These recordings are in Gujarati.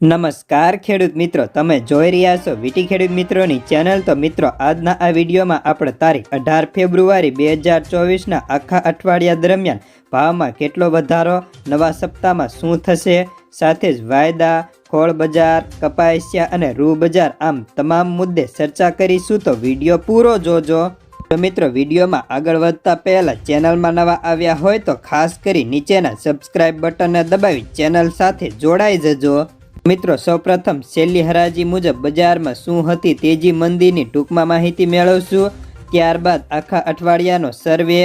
નમસ્કાર ખેડૂત મિત્રો, તમે જોઈ રહ્યા છો વીટી ખેડૂત મિત્રોની ચેનલ। તો મિત્રો, આજના આ વિડીયોમાં આપણે તારીખ 18 ફેબ્રુઆરી 2024ના આખા અઠવાડિયા દરમિયાન ભાવમાં કેટલો વધારો, નવા સપ્તાહમાં શું થશે, સાથે જ વાયદા, ખોળ બજાર, કપાસિયા અને રૂ બજાર, આમ તમામ મુદ્દે ચર્ચા કરીશું। તો વિડીયો પૂરો જોજો। તો મિત્રો, વિડીયોમાં આગળ વધતા પહેલા ચેનલમાં નવા આવ્યા હોય તો ખાસ કરી નીચેના સબસ્ક્રાઇબ બટનને દબાવી ચેનલ સાથે જોડાઈ જજો। મિત્રો, સૌપ્રથમ છેલ્લી હરાજી મુજબ બજારમાં શું હતી તેજી મંદીની ટૂંકમાં માહિતી મેળવશું। ત્યારબાદ આખા અઠવાડિયાનો સર્વે,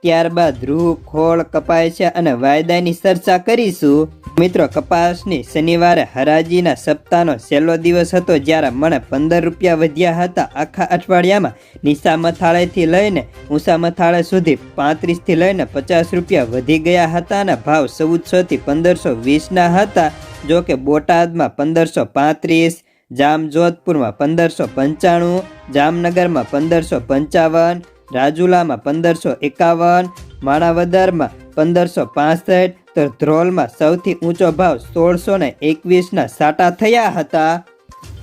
ત્યારબાદ રૂ, ખોળ, કપાસિયા અને વાયદાની ચર્ચા કરીશું। મિત્રો, કપાસની શનિવારે હરાજીના સપ્તાહનો છેલ્લો દિવસ હતો, જ્યારે મને 15 રૂપિયા વધ્યા હતા। આખા અઠવાડિયામાં નીચા મથાળેથી લઈને ઊંચા મથાળે સુધી 35 થી લઈને 50 રૂપિયા વધી ગયા હતા અને ભાવ 1400 થી 1520ના હતા। જો કે બોટાદમાં 1535, જામજોધપુરમાં 1595, જામનગરમાં 1555, રાજુલામાં 1551, માણાવદરમાં 1565, તો ધ્રોલમાં સૌથી ઊંચો ભાવ 1621ના સાટા થયા હતા।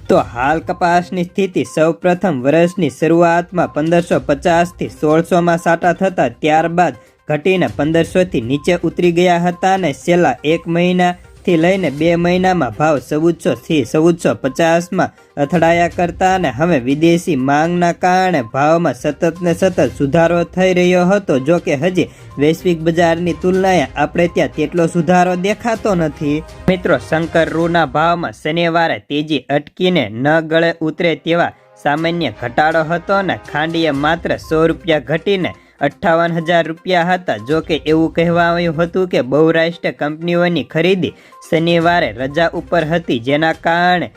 તો હાલ કપાસની સ્થિતિ સૌપ્રથમ વર્ષની શરૂઆતમાં 1550 થી 1600માં સાટા થતા, ત્યારબાદ ઘટીને 1500 થી નીચે ઉતરી ગયા હતા અને છેલ્લા એક મહિના થી લઈને 2 મહિનામાં ભાવ 1400 થી 1450માં અથડાયા કરતા અને હવે વિદેશી માંગના કારણે ભાવમાં સતત ને સતત સુધારો થઈ રહ્યો હતો। જો કે હજી વૈશ્વિક બજારની તુલનાએ આપણે ત્યાં તેટલો સુધારો દેખાતો નથી। મિત્રો, શંકર રૂના ભાવમાં શનિવારે તેજી અટકીને ન ગળે ઉતરે તેવા સામાન્ય ઘટાડો હતો અને ખાંડીએ માત્ર 100 રૂપિયા ઘટીને 58,000 રૂપિયા હતા। જો કે એવું કહેવાયું હતું કે બહુરાષ્ટ્રીય કંપનીઓની ખરીદી શનિવારે રજા ઉપર હતી, જેના કારણે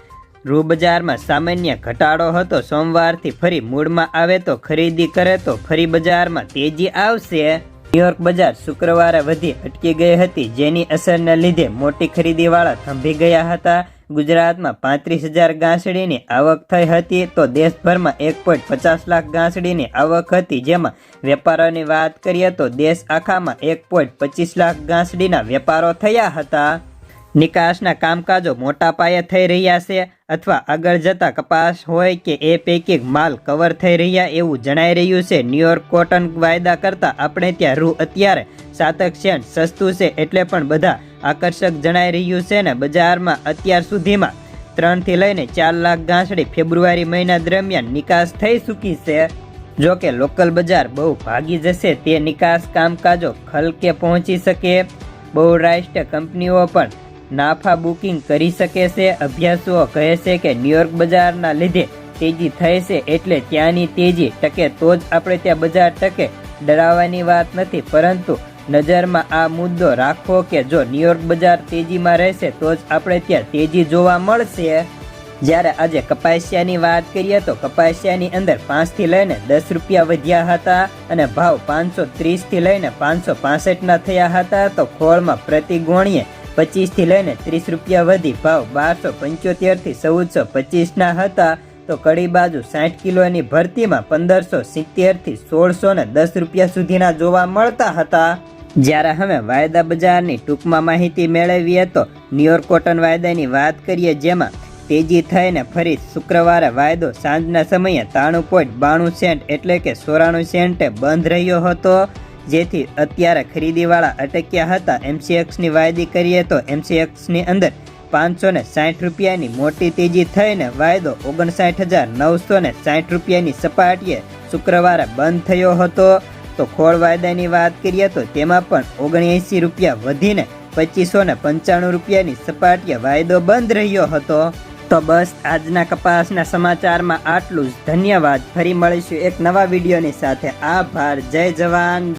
રૂ બજારમાં સામાન્ય ઘટાડો હતો। સોમવારથી ફરી મૂળમાં આવે તો ખરીદી કરે તો ફરી બજારમાં તેજી આવશે। ન્યુયોર્ક બજાર શુક્રવારે વધી અટકી ગઈ હતી, જેની અસરને લીધે મોટી ખરીદીવાળા થંભી ગયા હતા। ગુજરાતમાં 35,000 ગાંસડીની આવક થઈ હતી, તો દેશભરમાં 1.50 લાખ ગાંસડીની આવક હતી। જેમાં વેપારોની વાત કરીએ તો દેશ આખામાં 1.25 લાખ ગાંસડીના વેપારો થયા હતા। નિકાસના કામકાજો મોટા પાયે થઈ રહ્યા છે અથવા આગળ જતા કપાસ હોય કે એ પૈકી માલ કવર થઈ રહ્યા એવું જણાઈ રહ્યું છે। ન્યુયોર્ક કોટન વાયદા કરતાં આપણે ત્યાં રૂ અત્યારે 7 સેન્ટ સસ્તું છે, એટલે પણ બધા આકર્ષક જણાઈ રહ્યું છે ને બજારમાં અત્યાર સુધીમાં 3 થી લઈને 4 લાખ ગાંસડી ફેબ્રુઆરી મહિના દરમિયાન નિકાસ થઈ ચૂકી છે। જો કે લોકલ બજાર બહુ ભાગી જશે તે નિકાસ કામકાજો ખલકે પહોંચી શકે। બહુરાષ્ટ્રીય કંપનીઓ પણ નાફા બુકિંગ કરી શકે છે। અભ્યાસુઓ કહે છે કે ન્યુયોર્ક બજારના લીધે તેજી થઈ છે, એટલે ત્યાંની તેજી ટકે તો જ આપણે ત્યાં બજાર ટકે, ડરાવવાની વાત નથી, પરંતુ નજરમાં આ મુદ્દો રાખવો કે જો ન્યુયોર્ક બજાર તેજીમાં રહેશે તો જ આપણે ત્યાં તેજી જોવા મળશે। જ્યારે આજે કપાસિયાની વાત કરીએ તો કપાસિયાની અંદર 5 થી લઈને 10 રૂપિયા વધ્યા હતા અને ભાવ 530 થી લઈને 565ના થયા હતા। તો ખોળમાં પ્રતિ ગોણીએ 25 થી લઈને 30 રૂપિયા વધી ભાવ 1275 થી 1425ના હતા। તો કડી બાજુ 60 કિલોની ભરતીમાં 1570 થી 1610 રૂપિયા સુધીના જોવા મળતા હતા। જ્યારે હવે વાયદા બજારની ટૂંકમાં માહિતી મેળવીએ તો ન્યુયોર્ક કોટન વાયદાની વાત કરીએ, જેમાં તેજી થઈને ફરી શુક્રવારે વાયદો સાંજના સમયે 93.92 સેન્ટ એટલે કે 94 સેન્ટે બંધ રહ્યો હતો, જેથી અત્યારે ખરીદીવાળા અટક્યા હતા। MCXની વાયદી કરીએ તો MCXની અંદર 560 રૂપિયાની મોટી તેજી થઈને વાયદો 59,960 રૂપિયાની સપાટીએ શુક્રવારે બંધ થયો હતો। તો ખોળ વાયદાની વાત કરીએ તો તેમાં પણ 79 રૂપિયા વધીને 2595 રૂપિયાની સપાટીએ વાયદો બંધ રહ્યો હતો। તો બસ આજના કપાસના સમાચારમાં આટલું જ। ધન્યવાદ। ફરી મળીશું એક નવા વિડીયોની સાથે। આભાર। જય જવાન।